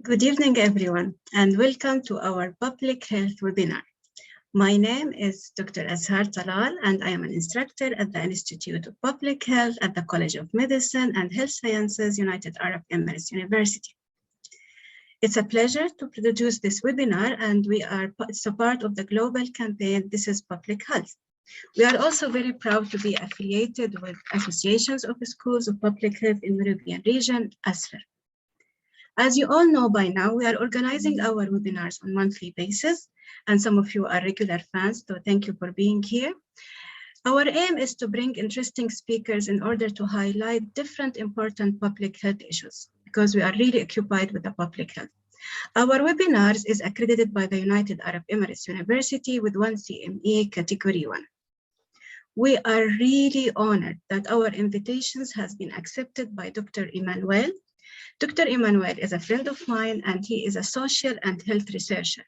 Good evening, everyone, and welcome to our public health webinar. My name is Dr. Azhar Talal, and I am an instructor at the Institute of Public Health at the College of Medicine and Health Sciences, United Arab Emirates University. It's a pleasure to produce this webinar, and it's a part of the global campaign, This is Public Health. We are also very proud to be affiliated with associations of schools of public health in the European region, ASFER. As you all know by now, we are organizing our webinars on a monthly basis, and some of you are regular fans, so thank you for being here. Our aim is to bring interesting speakers in order to highlight different important public health issues, because we are really occupied with the public health. Our webinars is accredited by the United Arab Emirates University with 1 CME Category 1. We are really honored that our invitations has been accepted by Dr. Emmanuel. Dr. Emmanuel is a friend of mine, and he is a social and health researcher.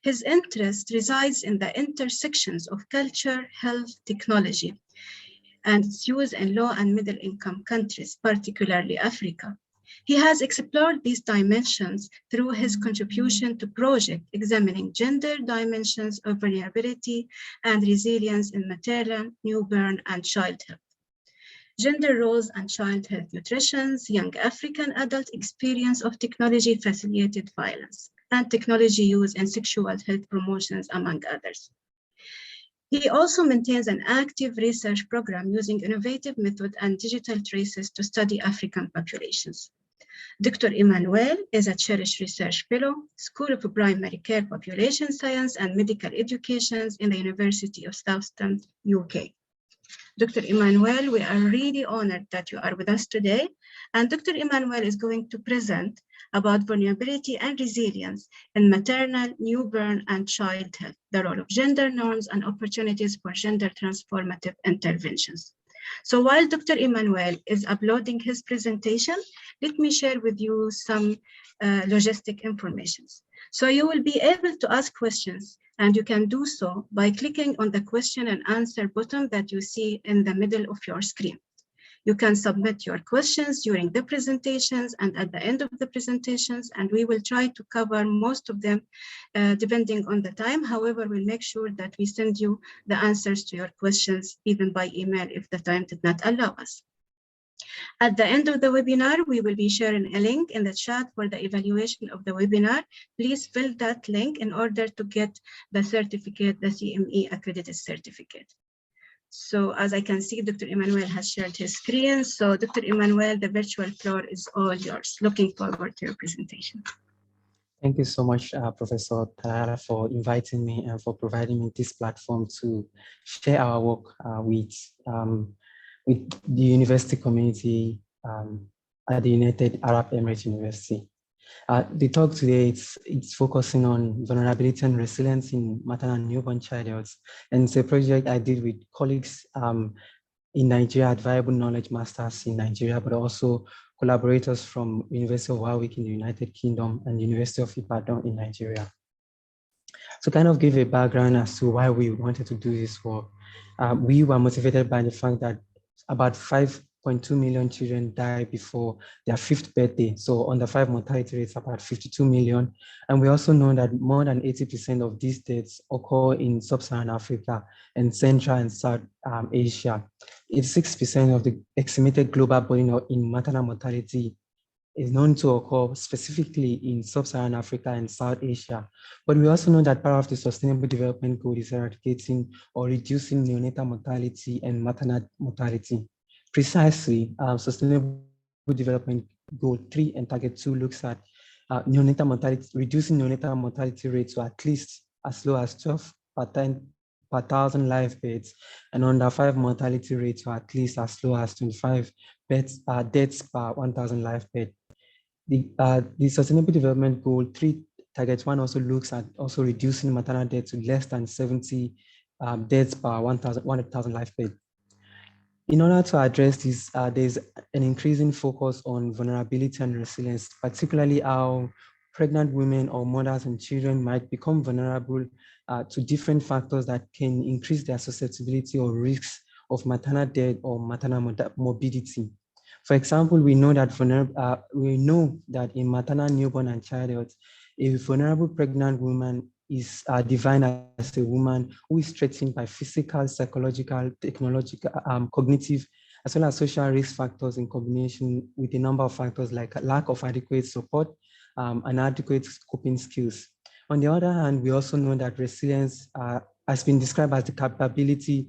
His interest resides in the intersections of culture, health, technology, and its use in low and middle income countries, particularly Africa. He has explored these dimensions through his contribution to projects examining gender dimensions of vulnerability and resilience in maternal, newborn, and child health. Gender roles and child health nutrition, young African adult experience of technology-facilitated violence, and technology use in sexual health promotions, among others. He also maintains an active research program using innovative methods and digital traces to study African populations. Dr. Emmanuel is a cherished research fellow, School of Primary Care Population Science and Medical Education in the University of Southampton, UK. Dr. Emmanuel, we are really honored that you are with us today. And Dr. Emmanuel is going to present about vulnerability and resilience in maternal, newborn, and child health, the role of gender norms and opportunities for gender-transformative interventions. So while Dr. Emmanuel is uploading his presentation, let me share with you some logistic information. So you will be able to ask questions, and you can do so by clicking on the question and answer button that you see in the middle of your screen. You can submit your questions during the presentations and at the end of the presentations, and we will try to cover most of them depending on the time. However, we'll make sure that we send you the answers to your questions even by email if the time did not allow us. At the end of the webinar, we will be sharing a link in the chat for the evaluation of the webinar. Please fill that link in order to get the certificate, the CME accredited certificate. So as I can see, Dr. Emmanuel has shared his screen. So Dr. Emmanuel, the virtual floor is all yours. Looking forward to your presentation. Thank you so much, Professor Tarara, for inviting me and for providing me this platform to share our work with the university community at the United Arab Emirates University. The talk today, it's focusing on vulnerability and resilience in maternal and newborn child health. And it's a project I did with colleagues in Nigeria at Viable Knowledge Masters in Nigeria, but also collaborators from University of Warwick in the United Kingdom and University of Ibadan in Nigeria. So kind of give a background as to why we wanted to do this work. We were motivated by the fact that about 5.2 million children die before their 5th birthday. So under 5 mortality rates, about 52 million. And we also know that more than 80% of these deaths occur in sub-Saharan Africa and Central and South Asia. 86% of the estimated global burden in maternal mortality is known to occur specifically in sub-Saharan Africa and South Asia. But we also know that part of the Sustainable Development Goal is eradicating or reducing neonatal mortality and maternal mortality. Precisely, Sustainable Development Goal 3 and Target 2 looks at neonatal mortality, reducing neonatal mortality rates to at least as low as 12 per 1,000 live births, and under 5 mortality rates to at least as low as 25 deaths per 1,000 live births. The Sustainable Development Goal 3 Target 1 also looks at also reducing maternal deaths to less than 70 deaths per 1,000 live births. In order to address this, there's an increasing focus on vulnerability and resilience, particularly how pregnant women or mothers and children might become vulnerable to different factors that can increase their susceptibility or risks of maternal death or maternal morbidity. For example, we know that in maternal, newborn, and child health, a vulnerable pregnant woman is defined as a woman who is threatened by physical, psychological, technological, cognitive, as well as social risk factors in combination with a number of factors like lack of adequate support and adequate coping skills. On the other hand, we also know that resilience has been described as the capability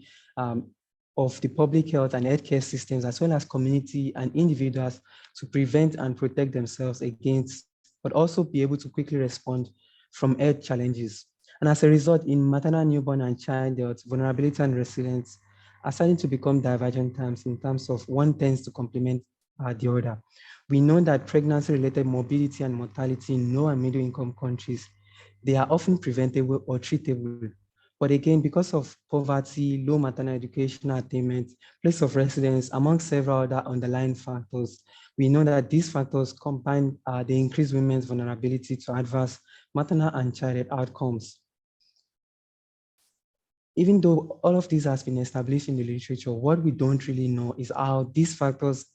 of the public health and healthcare systems, as well as community and individuals, to prevent and protect themselves against, but also be able to quickly respond from health challenges. And as a result, in maternal, newborn, and child health, vulnerability and resilience are starting to become divergent terms in terms of one tends to complement the other. We know that pregnancy-related morbidity and mortality in low and middle income countries, they are often preventable or treatable. But again, because of poverty, low maternal educational attainment, place of residence, among several other underlying factors, we know that these factors combine, they increase women's vulnerability to adverse maternal and child outcomes. Even though all of this has been established in the literature, what we don't really know is how these factors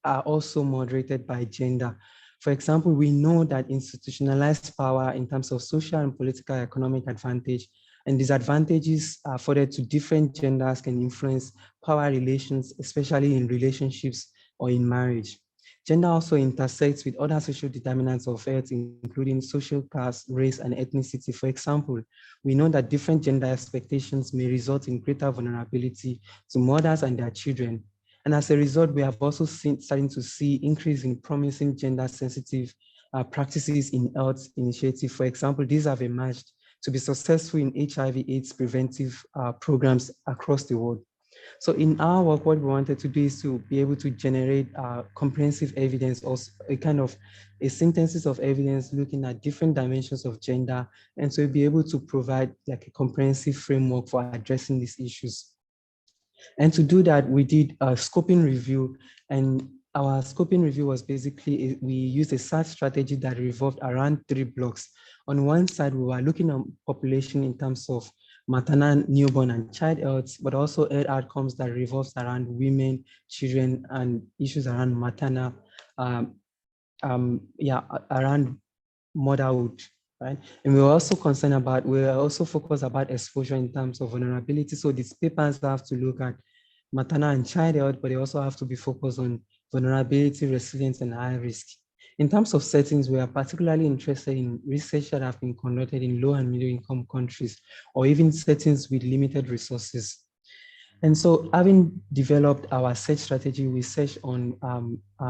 are also moderated by gender. For example, we know that institutionalized power in terms of social and political economic advantage and disadvantages afforded to different genders can influence power relations, especially in relationships or in marriage. Gender also intersects with other social determinants of health, including social class, race, and ethnicity. For example, we know that different gender expectations may result in greater vulnerability to mothers and their children. And as a result, we have also starting to see increase in promising gender-sensitive practices in health initiatives. For example, these have emerged to be successful in HIV/AIDS preventive programs across the world. So in our work, what we wanted to do is to be able to generate comprehensive evidence, or a kind of a synthesis of evidence looking at different dimensions of gender, and so be able to provide like a comprehensive framework for addressing these issues. And to do that, we did a scoping review, and our scoping review was basically, we used a search strategy that revolved around 3 blocks. On one side, we were looking at population in terms of maternal, newborn, and child health, but also health outcomes that revolves around women, children, and issues around maternal, around motherhood, right? And we were also concerned about, we were also focused about exposure in terms of vulnerability. So these papers have to look at maternal and child health, but they also have to be focused on vulnerability, resilience, and high risk. In terms of settings, we are particularly interested in research that have been conducted in low and middle income countries, or even settings with limited resources. And so having developed our search strategy, we searched on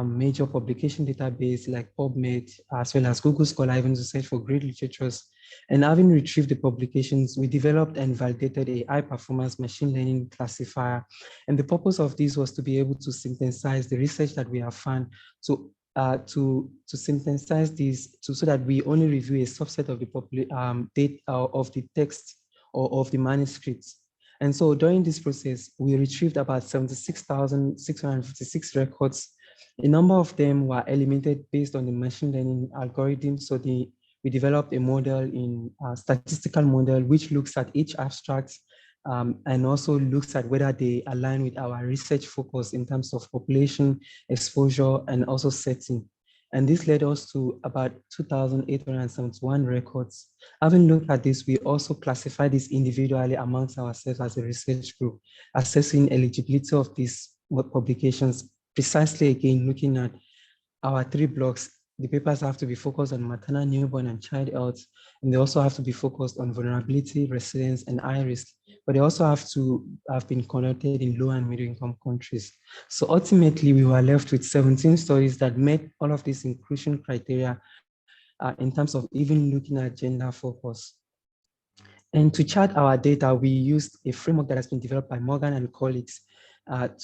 major publication database like PubMed, as well as Google Scholar, even to search for great literatures. And having retrieved the publications, we developed and validated a high performance machine learning classifier. And the purpose of this was to be able to synthesize the research that we have found, to synthesize these so that we only review a subset of the data of the text or of the manuscripts. And so during this process, we retrieved about 76,656 records. A number of them were eliminated based on the machine learning algorithm. So we developed a model, a statistical model, which looks at each abstract and also looks at whether they align with our research focus in terms of population, exposure, and also setting. And this led us to about 2,871 records. Having looked at this, we also classified this individually amongst ourselves as a research group, assessing eligibility of these publications, precisely again, looking at our 3 blocks. The papers have to be focused on maternal, newborn, and child health, and they also have to be focused on vulnerability, resilience, and high risk. But they also have to have been conducted in low and middle income countries. So ultimately, we were left with 17 studies that met all of these inclusion criteria in terms of even looking at gender focus. And to chart our data, we used a framework that has been developed by Morgan and colleagues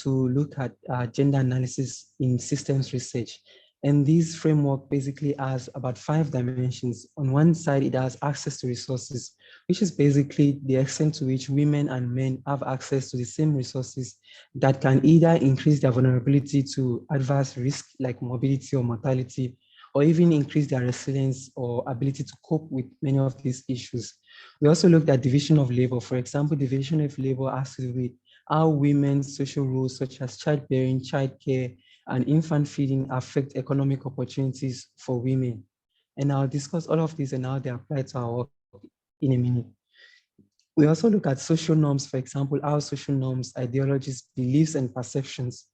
to look at gender analysis in systems research. And this framework basically has about 5 dimensions. On one side, it has access to resources, which is basically the extent to which women and men have access to the same resources that can either increase their vulnerability to adverse risk like morbidity or mortality, or even increase their resilience or ability to cope with many of these issues. We also looked at division of labor. For example, division of labor has to do with how women's social roles such as childbearing, childcare, and infant feeding affect economic opportunities for women. And I'll discuss all of these and how they apply to our work in a minute. We also look at social norms, for example, how social norms, ideologies, beliefs, and perceptions,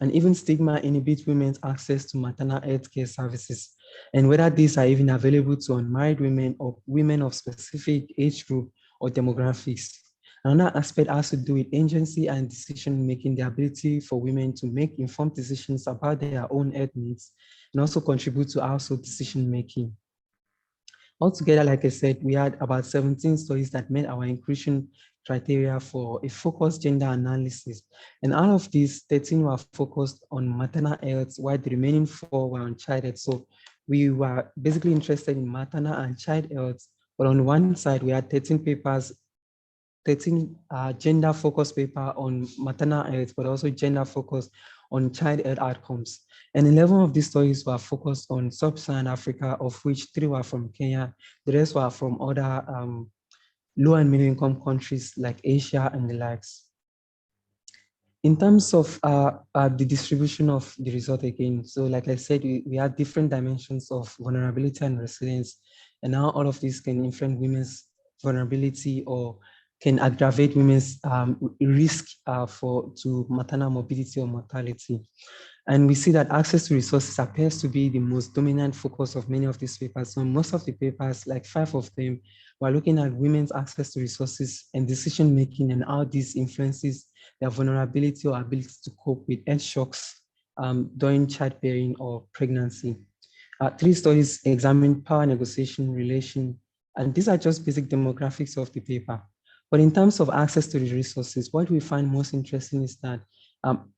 and even stigma inhibit women's access to maternal health care services, and whether these are even available to unmarried women or women of specific age group or demographics. Another aspect has to do with agency and decision making, the ability for women to make informed decisions about their own health needs and also contribute to household decision making. Altogether, like I said, we had about 17 studies that met our inclusion criteria for a focused gender analysis. And out of these, 13 were focused on maternal health, while the remaining 4 were on child health. So we were basically interested in maternal and child health. But on one side, we had 13 papers, 13 gender-focused paper on maternal health, but also gender-focused on child health outcomes. And 11 of these studies were focused on sub-Saharan Africa, of which 3 were from Kenya. The rest were from other low and middle income countries like Asia and the likes. In terms of the distribution of the result again, so like I said, we have different dimensions of vulnerability and resilience, and how all of these can influence women's vulnerability or can aggravate women's risk to maternal morbidity or mortality. And we see that access to resources appears to be the most dominant focus of many of these papers. So most of the papers, like 5 of them, we're looking at women's access to resources and decision-making and how this influences their vulnerability or ability to cope with health shocks during childbearing or pregnancy. 3 studies examined power negotiation, relation, and these are just basic demographics of the paper. But in terms of access to the resources, what we find most interesting is that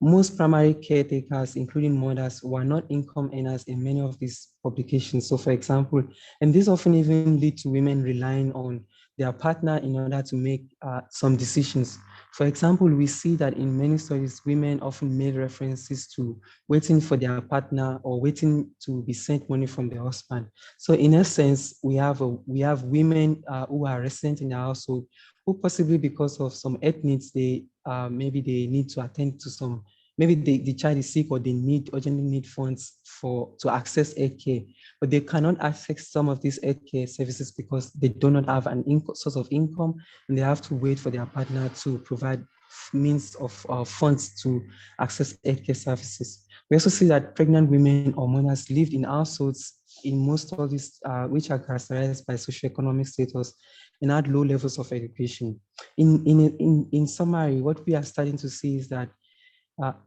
most primary caretakers, including mothers, were not income earners in many of these publications. So for example, and this often even lead to women relying on their partner in order to make some decisions. For example, we see that in many studies, women often made references to waiting for their partner or waiting to be sent money from their husband. So in essence, we have women who are resident in the household who possibly because of some health needs, maybe they need to attend to some, maybe the child is sick or they urgently need funds to access health care, but they cannot access some of these health care services because they do not have an source of income, and they have to wait for their partner to provide means of funds to access healthcare services. We also see that pregnant women or mothers lived in households in most studies which are characterized by socioeconomic status and had low levels of education. In summary, what we are starting to see is that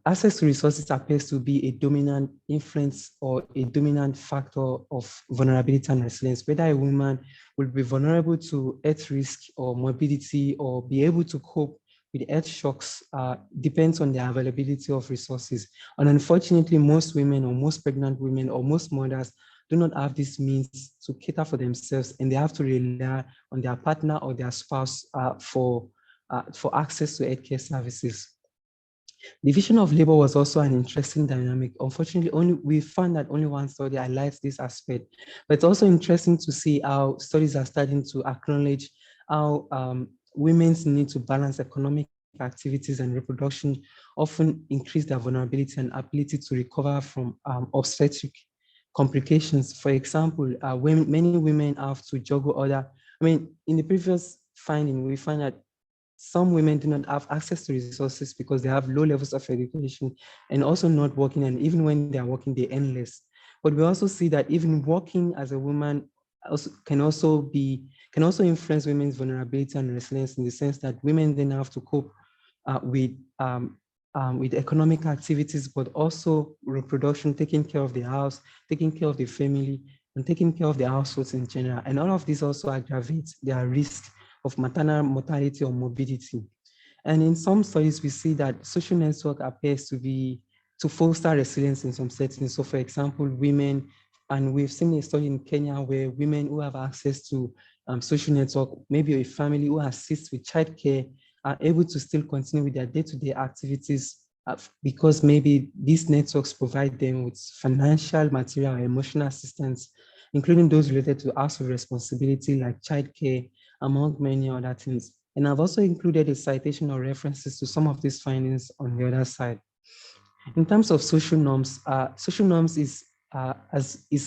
access to resources appears to be a dominant influence or a dominant factor of vulnerability and resilience. Whether a woman will be vulnerable to health risk or morbidity or be able to cope with health shocks depends on the availability of resources. And unfortunately, most women or most pregnant women or most mothers do not have these means to cater for themselves, and they have to rely on their partner or their spouse for access to healthcare services. Division of labor was also an interesting dynamic. Unfortunately, we found that only one study highlights this aspect, but it's also interesting to see how studies are starting to acknowledge how women's need to balance economic activities and reproduction often increase their vulnerability and ability to recover from obstetric complications. For example, many women have to juggle in the previous finding, we find that some women do not have access to resources because they have low levels of education and also not working. And even when they are working, they earn less. But we also see that even working as a woman can also influence women's vulnerability and resilience in the sense that women then have to cope with economic activities, but also reproduction, taking care of the house, taking care of the family, and taking care of the households in general. And all of this also aggravates their risk of maternal mortality or morbidity. And in some studies, we see that social network appears to foster resilience in some settings. So for example, women, and we've seen a study in Kenya where women who have access to social network, maybe a family who assists with childcare, are able to still continue with their day-to-day activities because maybe these networks provide them with financial, material, and emotional assistance, including those related to household responsibility like childcare, among many other things. And I've also included a citation or references to some of these findings on the other side. In terms of social norms is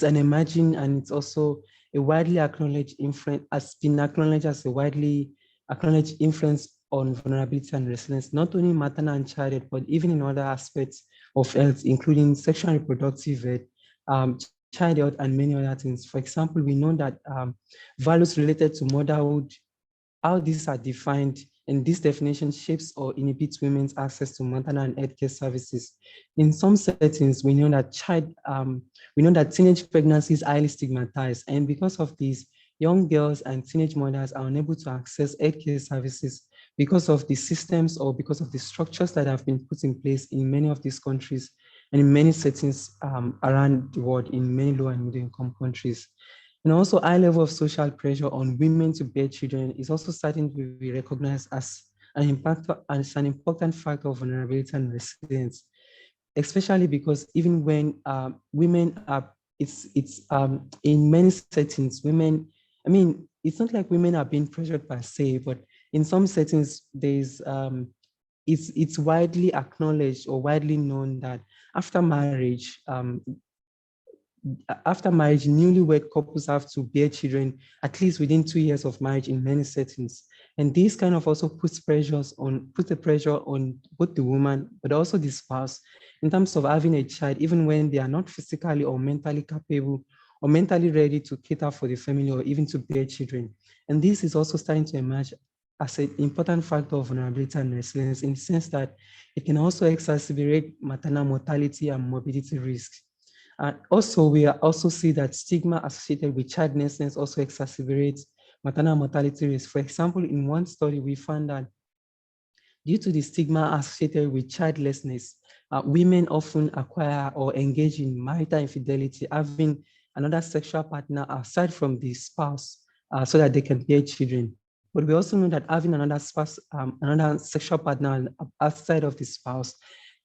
an emerging, and it's also a widely acknowledged influence, has been acknowledged as a widely acknowledged influence on vulnerability and resilience, not only in maternal and childhood, but even in other aspects of health, including sexual and reproductive health, child health, and many other things. For example, we know that values related to motherhood, how these are defined, and this definition shapes or inhibits women's access to maternal and healthcare services. In some settings, we know that teenage pregnancy is highly stigmatized, and because of this, young girls and teenage mothers are unable to access healthcare services because of the systems or because of the structures that have been put in place in many of these countries and in many settings around the world in many low and middle income countries. And also, high level of social pressure on women to bear children is also starting to be recognized as an important factor of vulnerability and resilience, especially because even when women are, it's in many settings, women, I mean, it's not like women are being pressured per se, but in some settings, it's widely acknowledged or widely known that after marriage, newlywed couples have to bear children at least within 2 years of marriage in many settings. And this kind of also puts the pressure on both the woman, but also the spouse in terms of having a child, even when they are not physically or mentally capable or mentally ready to cater for the family or even to bear children. And this is also starting to emerge as an important factor of vulnerability and resilience in the sense that it can also exacerbate maternal mortality and morbidity risks. And also, we are also see that stigma associated with childlessness also exacerbates maternal mortality risk. For example, in one study, we found that due to the stigma associated with childlessness, women often acquire or engage in marital infidelity, having another sexual partner aside from the spouse so that they can bear children. But we also know that having another spouse, another sexual partner outside of the spouse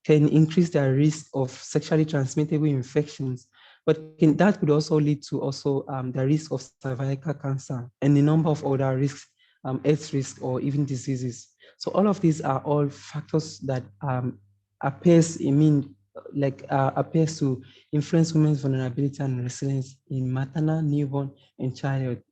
can increase their risk of sexually transmittable infections, but that could also lead to also the risk of cervical cancer and a number of other risks, health risks or even diseases. So all of these are all factors that appears to influence women's vulnerability and resilience in maternal, newborn, and childhood.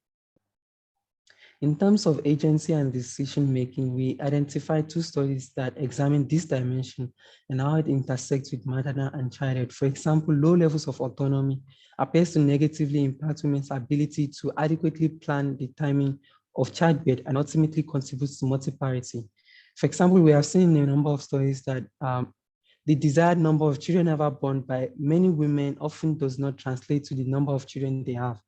In terms of agency and decision making, we identified two studies that examine this dimension and how it intersects with maternal and childhood. For example, low levels of autonomy appears to negatively impact women's ability to adequately plan the timing of childbirth and ultimately contributes to multiparity. For example, we have seen in a number of studies that the desired number of children ever born by many women often does not translate to the number of children they have.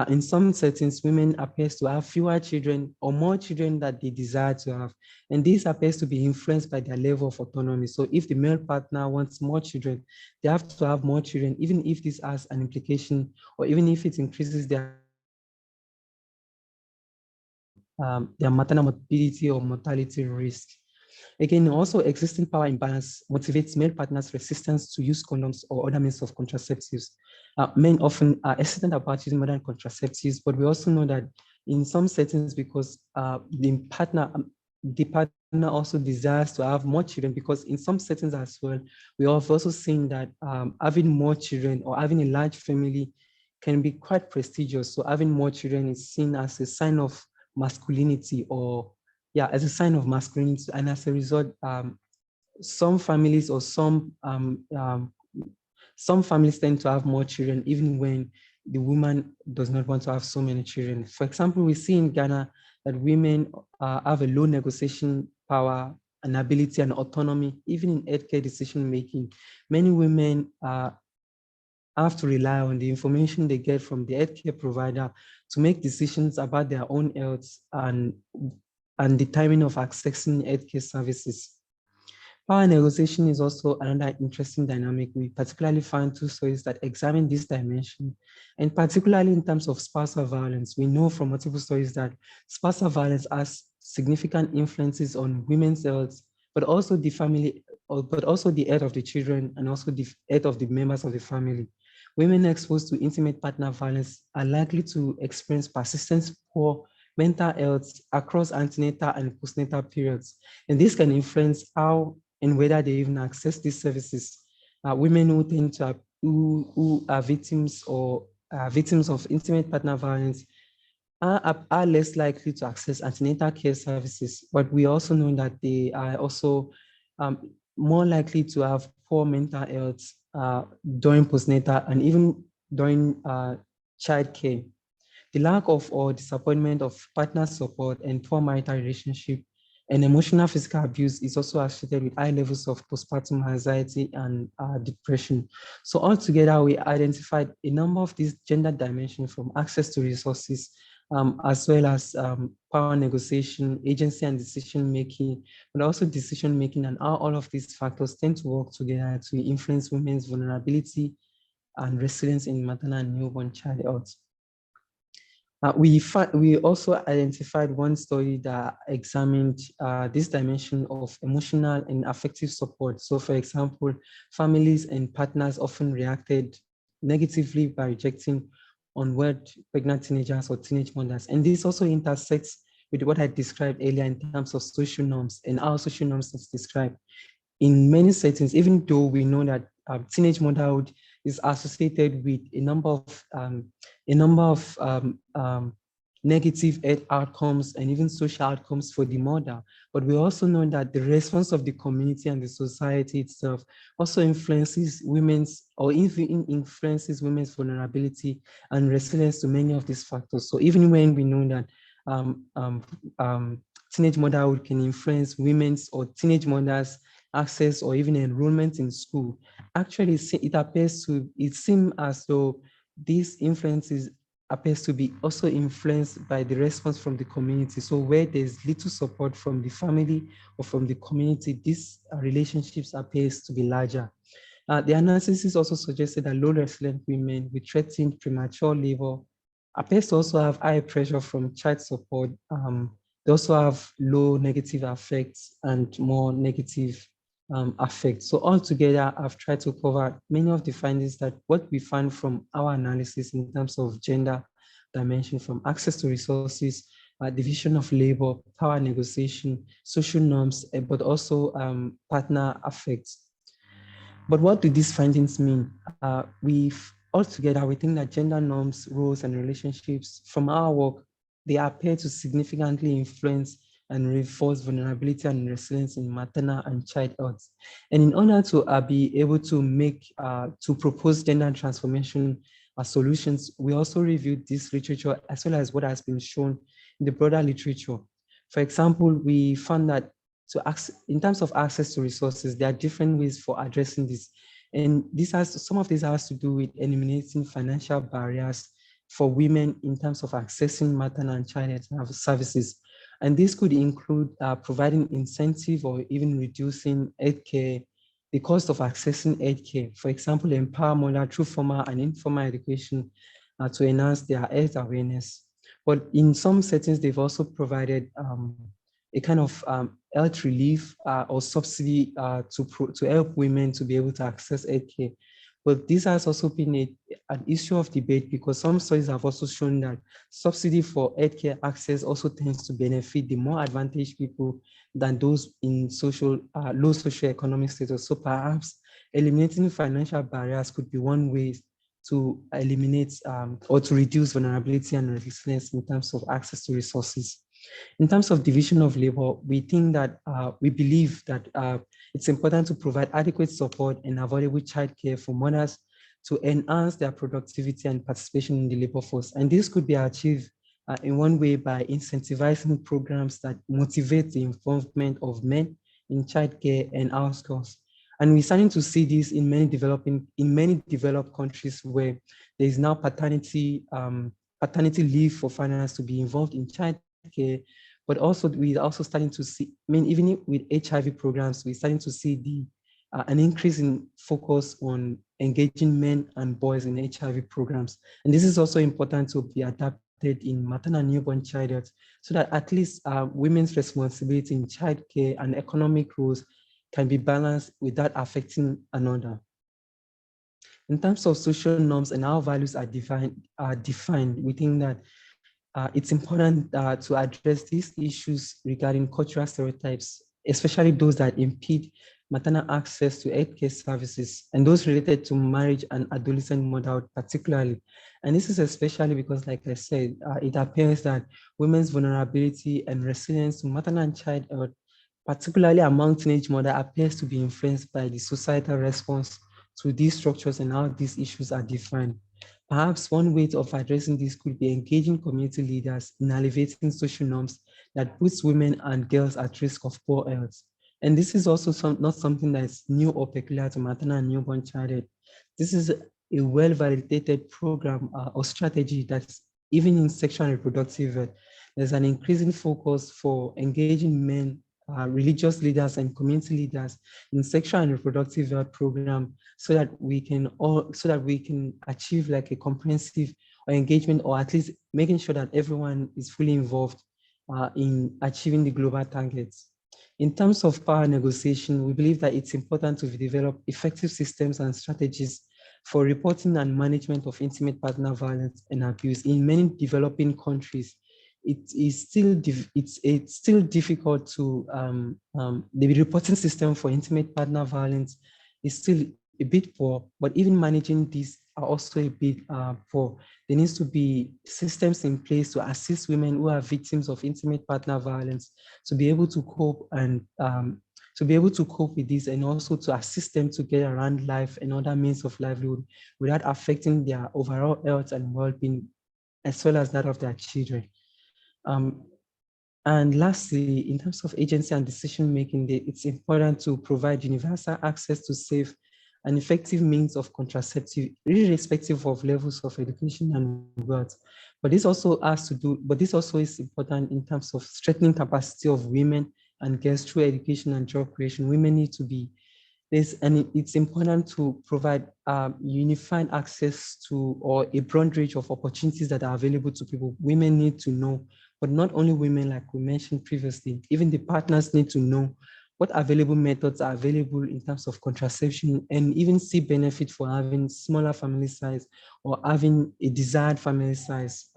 In some settings, women appears to have fewer children or more children that they desire to have. And this appears to be influenced by their level of autonomy. So if the male partner wants more children, they have to have more children, even if this has an implication or even if it increases their maternal morbidity or mortality risk. Again, also existing power imbalance motivates male partners' resistance to use condoms or other means of contraceptives. Men often are hesitant about using modern contraceptives, but we also know that in some settings, because the partner also desires to have more children, because in some settings as well, we have also seen that having more children or having a large family can be quite prestigious. So having more children is seen as a sign of masculinity or as a sign of masculinity. And as a result, some families or some families tend to have more children, even when the woman does not want to have so many children. For example, we see in Ghana that women have a low negotiation power and ability and autonomy, even in healthcare decision making. Many women have to rely on the information they get from the healthcare provider to make decisions about their own health and the timing of accessing healthcare services. Power negotiation is also another interesting dynamic. We particularly found two studies that examine this dimension, and particularly in terms of spousal violence. We know from multiple studies that spousal violence has significant influences on women's health, but also the family, but also the health of the children and also the health of the members of the family. Women exposed to intimate partner violence are likely to experience persistent poor mental health across antenatal and postnatal periods. And this can influence how and whether they even access these services. women who tend to who are victims or victims of intimate partner violence are less likely to access antenatal care services, but we also know that they are also more likely to have poor mental health during postnatal and even during childcare. The lack of or disappointment of partner support and poor marital relationship and emotional physical abuse is also associated with high levels of postpartum anxiety and depression. So altogether, we identified a number of these gender dimensions from access to resources, as well as power negotiation, agency and decision making, but also decision making, and how all of these factors tend to work together to influence women's vulnerability and resilience in maternal and newborn child health. We also identified one study that examined this dimension of emotional and affective support. So for example, families and partners often reacted negatively by rejecting unwed pregnant teenagers or teenage mothers. And this also intersects with what I described earlier in terms of social norms and how social norms is described. In many settings, even though we know that teenage motherhood is associated with a number of negative health outcomes and even social outcomes for the mother. But we also know that the response of the community and the society itself also influences women's or even influences women's vulnerability and resilience to many of these factors. So even when we know that teenage motherhood can influence women's or teenage mothers' access or even enrollment in school, actually it seems as though these influences appears to be also influenced by the response from the community. So where there's little support from the family or from the community, these relationships appears to be larger. The analysis also suggested that low resilient women with threatened premature labor appears to also have high pressure from child support. They also have low negative affects and more negative affects. So altogether, I've tried to cover many of the findings that what we found from our analysis in terms of gender dimension, from access to resources, division of labor, power negotiation, social norms, but also partner affects. But what do these findings mean? Altogether, we think that gender norms, roles, and relationships from our work, they appear to significantly influence and reinforce vulnerability and resilience in maternal and child health. And in order to be able to propose gender transformation solutions, we also reviewed this literature as well as what has been shown in the broader literature. For example, we found that in terms of access to resources, there are different ways for addressing this. And some of this has to do with eliminating financial barriers for women in terms of accessing maternal and child health services. And this could include providing incentive or even reducing healthcare, the cost of accessing healthcare. For example, empower mothers through formal and informal education to enhance their health awareness. But in some settings, they've also provided a kind of health relief or subsidy to help women to be able to access healthcare. But this has also been an issue of debate because some studies have also shown that subsidy for healthcare access also tends to benefit the more advantaged people than those in low socioeconomic status. So perhaps eliminating financial barriers could be one way to eliminate or to reduce vulnerability and resilience in terms of access to resources. In terms of division of labor, we believe that it's important to provide adequate support and affordable childcare for mothers to enhance their productivity and participation in the labor force. And this could be achieved in one way by incentivizing programs that motivate the involvement of men in childcare and households. And we're starting to see this in many developed countries where there is now paternity leave for fathers to be involved in childcare, but also we're also starting to see, even with HIV programs, we're starting to see an increase in focus on engaging men and boys in HIV programs. And this is also important to be adapted in maternal and newborn child health, so that at least women's responsibility in childcare and economic roles can be balanced without affecting another. In terms of social norms and how values are defined, we think that it's important to address these issues regarding cultural stereotypes, especially those that impede maternal access to healthcare services, and those related to marriage and adolescent motherhood particularly. And this is especially because, like I said, it appears that women's vulnerability and resilience to maternal and childhood, particularly among teenage mothers, appears to be influenced by the societal response to these structures and how these issues are defined. Perhaps one way of addressing this could be engaging community leaders in elevating social norms that puts women and girls at risk of poor health. And this is also not something that is new or peculiar to maternal and newborn childhood. This is a well-validated program or strategy that's even in sexual and reproductive health. There's an increasing focus for engaging men, religious leaders and community leaders in sexual and reproductive health program so that we can achieve like a comprehensive or engagement, or at least making sure that everyone is fully involved in achieving the global targets. In terms of power negotiation, we believe that it's important to develop effective systems and strategies for reporting and management of intimate partner violence and abuse. In many developing countries, it's still difficult to the reporting system for intimate partner violence is still a bit poor, but even managing these are also a bit poor. There needs to be systems in place to assist women who are victims of intimate partner violence to be able to cope and with this, and also to assist them to get around life and other means of livelihood without affecting their overall health and well-being, as well as that of their children. And lastly, in terms of agency and decision-making, it's important to provide universal access to safe and effective means of contraceptive, irrespective of levels of education and wealth. But this also is important in terms of strengthening capacity of women and girls through education and job creation. Women need to be and it's important to provide unified access to, or a broad range of opportunities that are available to people. Women need to know, but not only women, like we mentioned previously, even the partners need to know what available methods are available in terms of contraception, and even see benefit for having smaller family size or having a desired family size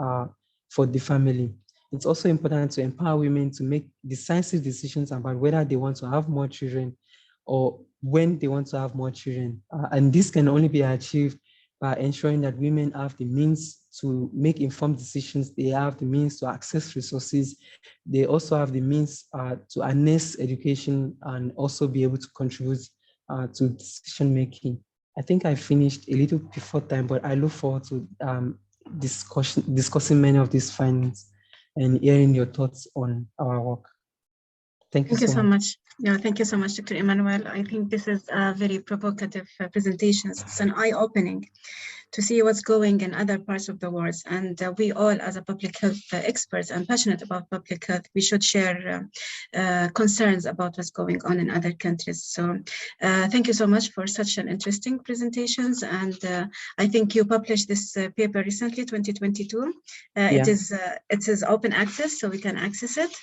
for the family. It's also important to empower women to make decisive decisions about whether they want to have more children or when they want to have more children. And this can only be achieved by ensuring that women have the means to make informed decisions, they have the means to access resources, they also have the means to harness education and also be able to contribute to decision making. I think I finished a little before time, but I look forward to discussing many of these findings and hearing your thoughts on our work. Thank you so much. Yeah, thank you so much, Dr. Emmanuel. I think this is a very provocative presentation. It's an eye-opening to see what's going in other parts of the world. And we all, as a public health experts and passionate about public health, we should share concerns about what's going on in other countries. So thank you so much for such an interesting presentations. And I think you published this paper recently, 2022. It is open access, so we can access it.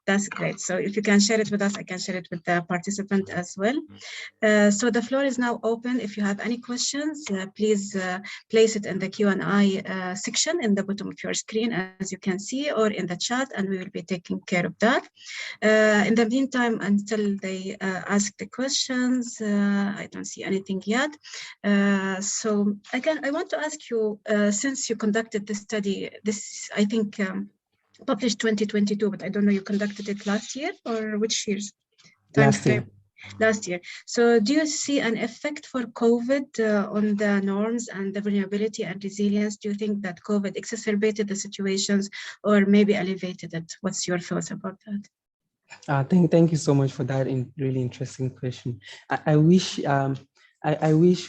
That's great. So if you can share it with us, I can share it with the participant as well. So the floor is now open. If you have any questions, please place it in the Q&A section in the bottom of your screen, as you can see, or in the chat, and we will be taking care of that. In the meantime, until they ask the questions, I don't see anything yet. So I want to ask you, since you conducted the study, this, I think, published 2022, but I don't know, you conducted it last year or which years? Last year. So do you see an effect for COVID on the norms and the vulnerability and resilience? Do you think that COVID exacerbated the situations or maybe elevated it? What's your thoughts about that? Thank you so much for that really interesting question. I wish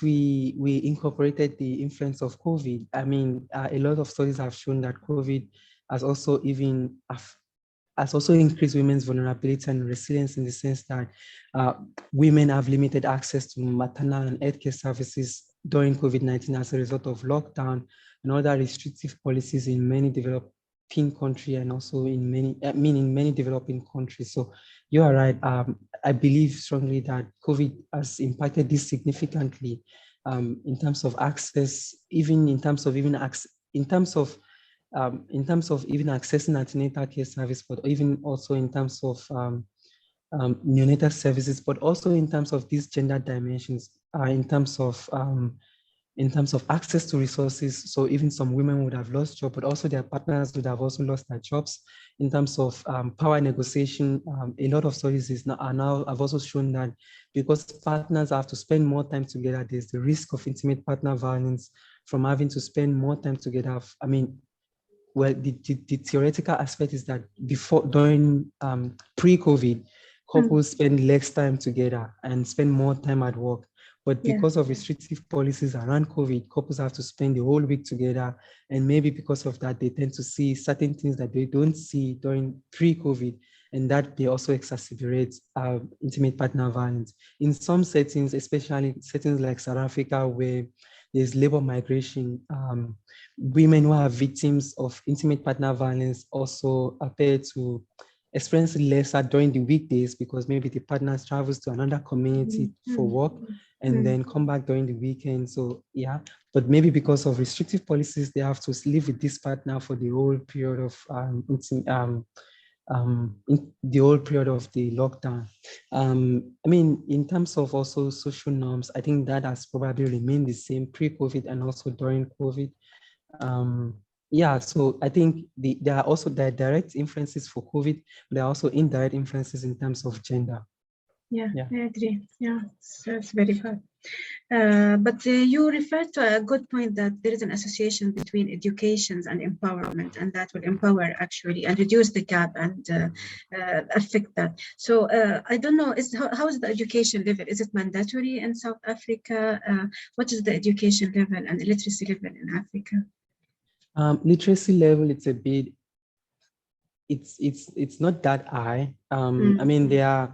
we incorporated the influence of COVID. I mean, a lot of studies have shown that COVID has also increased women's vulnerability and resilience, in the sense that women have limited access to maternal and healthcare services during COVID-19 as a result of lockdown and other restrictive policies in many developing countries, and also in many developing countries. So you are right. I believe strongly that COVID has impacted this significantly in terms of access, even in terms of even accessing antenatal care service, but even also in terms of neonatal services, but also in terms of these gender dimensions, in terms of access to resources. So even some women would have lost jobs, but also their partners would have also lost their jobs. In terms of power negotiation, a lot of studies have also shown that because partners have to spend more time together, there's the risk of intimate partner violence from having to spend more time together. I mean, well, the theoretical aspect is that during pre-COVID, couples spend less time together and spend more time at work. But because of restrictive policies around COVID, couples have to spend the whole week together. And maybe because of that, they tend to see certain things that they don't see during pre-COVID, and that they also exacerbate intimate partner violence. In some settings, especially settings like South Africa, where there's labor migration, women who are victims of intimate partner violence also appear to experience it lesser during the weekdays because maybe the partner travels to another community for work and then come back during the weekend. So yeah, but maybe because of restrictive policies, they have to live with this partner for the whole period of in the whole period of the lockdown. I mean, in terms of also social norms, I think that has probably remained the same pre-COVID and also during COVID. Yeah, so I think there are also direct influences for COVID, but there are also indirect influences in terms of gender. Yeah, I agree. Yeah, that's very good. But you referred to a good point that there is an association between education and empowerment, and that will empower actually and reduce the gap and affect that. So I don't know, how is the education level? Is it mandatory in South Africa? What is the education level and literacy level in Africa? Literacy level, it's a bit, it's not that high. I mean, there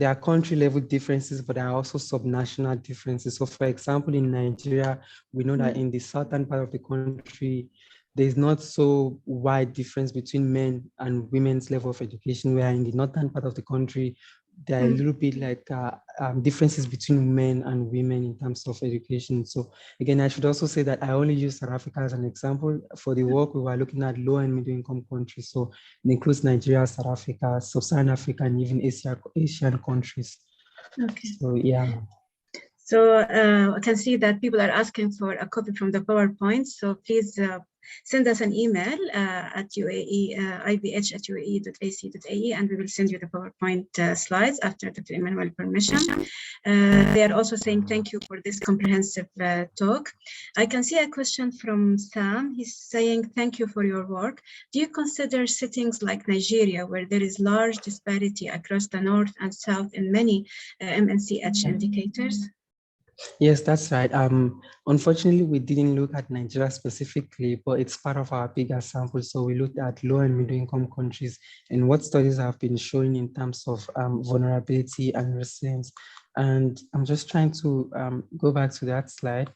are country level differences, but there are also subnational differences. So for example, in Nigeria, we know that in the southern part of the country, there's not so wide difference between men and women's level of education, where in the northern part of the country, there are a little bit like differences between men and women in terms of education. So again, I should also say that I only use South Africa as an example. For the work, we were looking at low and middle income countries. So it includes Nigeria, South Africa, Sub-Saharan Africa, and even Asian countries. Okay. So yeah. So I can see that people are asking for a copy from the PowerPoint. So please send us an email at ibh@uae.ac.ae, and we will send you the PowerPoint slides after Dr. Emmanuel permission. They are also saying thank you for this comprehensive talk. I can see a question from Sam. He's saying thank you for your work. Do you consider settings like Nigeria, where there is large disparity across the north and south in many MNCH indicators? Yes, that's right. Unfortunately, we didn't look at Nigeria specifically, but it's part of our bigger sample. So we looked at low and middle income countries and what studies have been showing in terms of vulnerability and resilience. And I'm just trying to go back to that slide.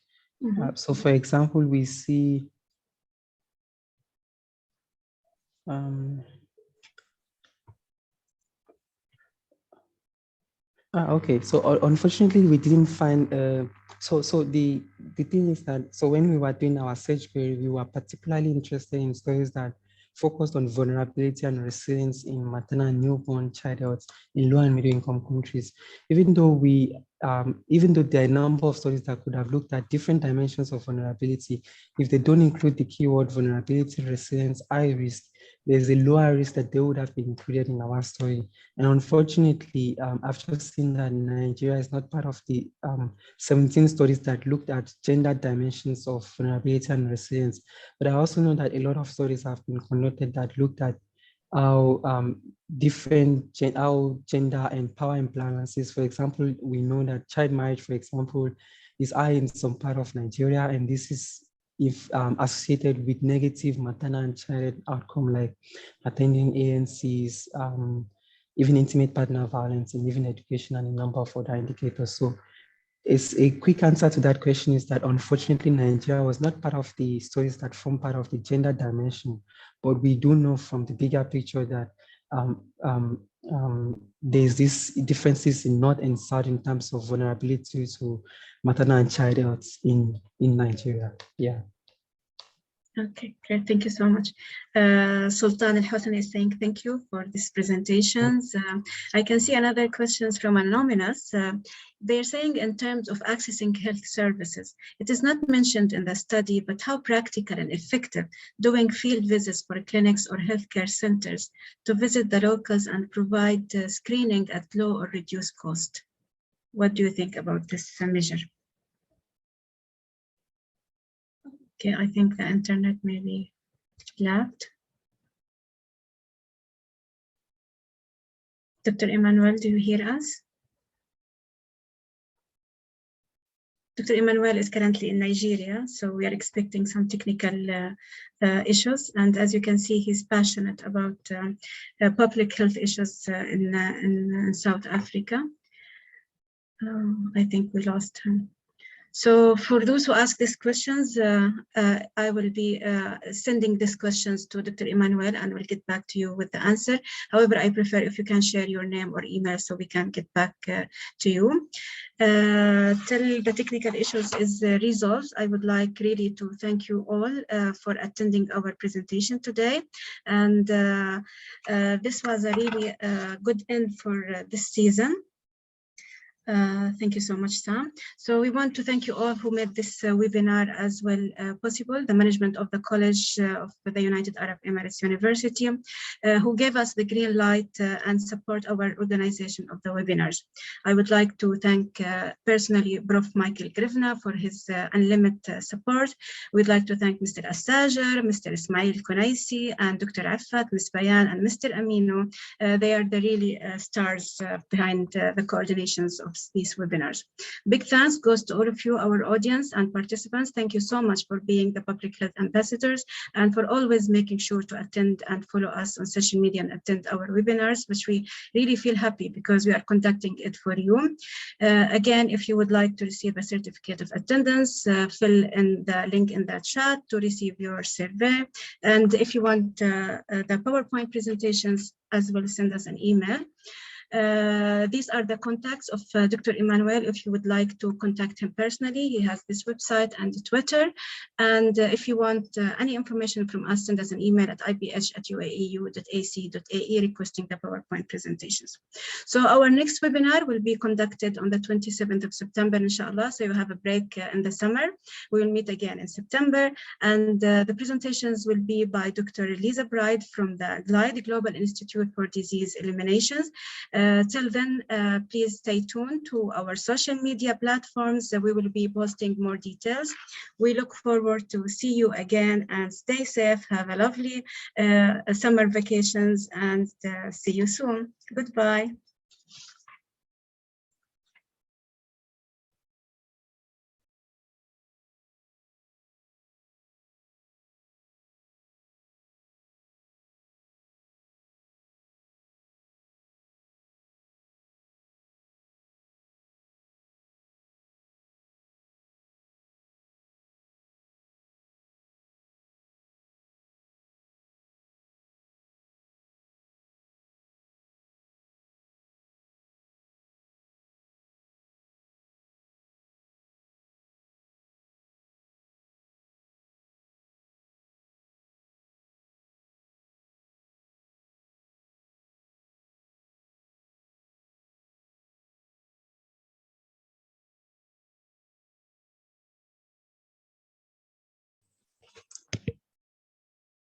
So for example, we see okay, so unfortunately we didn't find so the thing is that, so when we were doing our search query, we were particularly interested in studies that focused on vulnerability and resilience in maternal and newborn child health in low and middle income countries. Even though there are a number of studies that could have looked at different dimensions of vulnerability, if they don't include the keyword vulnerability, resilience, high risk, there's a lower risk that they would have been included in our story. And unfortunately, I've just seen that Nigeria is not part of the 17 studies that looked at gender dimensions of vulnerability and resilience. But I also know that a lot of studies have been conducted that looked at how how gender and power imbalances. For example, we know that child marriage, for example, is high in some part of Nigeria, and this is associated with negative maternal and child outcome like attending ANCs, even intimate partner violence, and even education, and a number of other indicators. So it's a quick answer to that question is that unfortunately Nigeria was not part of the stories that form part of the gender dimension, but we do know from the bigger picture that there's these differences in North and South in terms of vulnerability to maternal and child health in Nigeria. Yeah. Okay, great. Thank you so much. Sultan Al-Hussein is saying thank you for these presentations. I can see another questions from Anonymous. They're saying in terms of accessing health services, it is not mentioned in the study, but how practical and effective doing field visits for clinics or healthcare centers to visit the locals and provide screening at low or reduced cost. What do you think about this measure? Okay, I think the internet maybe lagged. Dr. Emmanuel, do you hear us? Dr. Emmanuel is currently in Nigeria, so we are expecting some technical issues. And as you can see, he's passionate about public health issues in South Africa. I think we lost him. So for those who ask these questions, I will be sending these questions to Dr. Emmanuel and we'll get back to you with the answer. However, I prefer if you can share your name or email so we can get back to you. Till the technical issues is resolved, I would like really to thank you all for attending our presentation today. And this was a really good end for this season. Thank you so much, Sam. So we want to thank you all who made this webinar as well possible, the management of the College of the United Arab Emirates University, who gave us the green light and support our organization of the webinars. I would like to thank personally Prof. Michael Grivna for his unlimited support. We'd like to thank Mr. Assager, Mr. Ismail Konaisi, and Dr. Affat, Ms. Bayan, and Mr. Aminu. They are the really stars behind the coordinations of these webinars. Big thanks goes to all of you, our audience and participants. Thank you so much for being the public health ambassadors and for always making sure to attend and follow us on social media and attend our webinars, which we really feel happy because we are conducting it for you. Again, if you would like to receive a certificate of attendance, fill in the link in the chat to receive your survey. And if you want the PowerPoint presentations as well, send us an email. These are the contacts of Dr. Emmanuel. If you would like to contact him personally, he has this website and Twitter. And if you want any information from us, send us an email at iph@uaeu.ac.ae requesting the PowerPoint presentations. So our next webinar will be conducted on the 27th of September, inshallah. So you have a break in the summer. We will meet again in September. And the presentations will be by Dr. Lisa Bride from the GLIDE Global Institute for Disease Eliminations. Till then, please stay tuned to our social media platforms. We will be posting more details. We look forward to see you again and stay safe. Have a lovely summer vacations and see you soon. Goodbye.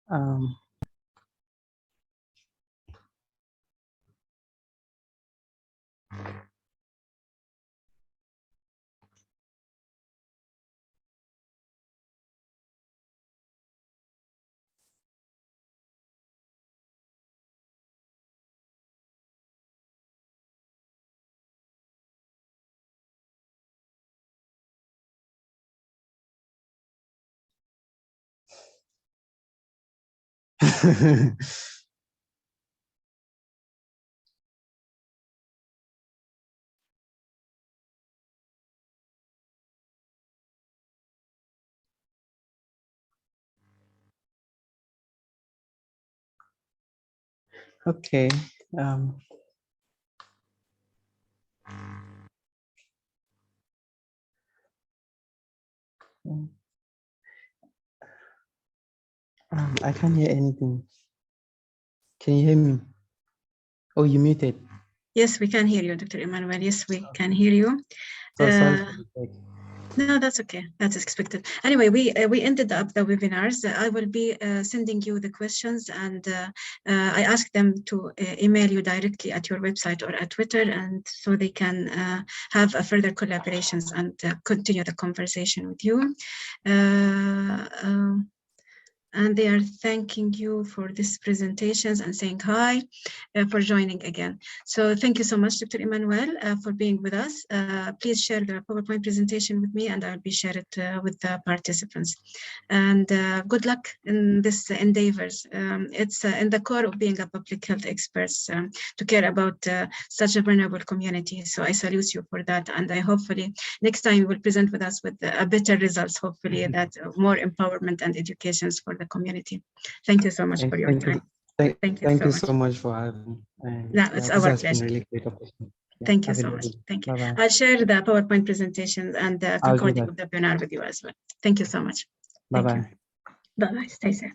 Um, okay. I can't hear anything. Can you hear me? Oh, you muted. Yes, we can hear you, Dr. Emmanuel. Yes, we can hear you. So sorry for the break. No, that's okay. That's expected. Anyway, we ended up the webinars. I will be sending you the questions, and I asked them to email you directly at your website or at Twitter, and so they can have further collaborations and continue the conversation with you. And they are thanking you for these presentations and saying hi for joining again. So thank you so much, Dr. Emmanuel, for being with us. Please share the PowerPoint presentation with me, and I'll be share it with the participants. And good luck in this endeavors. It's in the core of being a public health expert to care about such a vulnerable community. So I salute you for that. And I hopefully next time you will present with us with better results, hopefully that more empowerment and educations for the community. Thank you so much for your time. Thank you so much for having me. No, it's our pleasure. Been really great opportunity. Thank you so much. Thank you. Bye-bye. I'll share the PowerPoint presentations and the recording of the webinar with you as well. Thank you so much. Bye-bye. Bye-bye. Stay safe.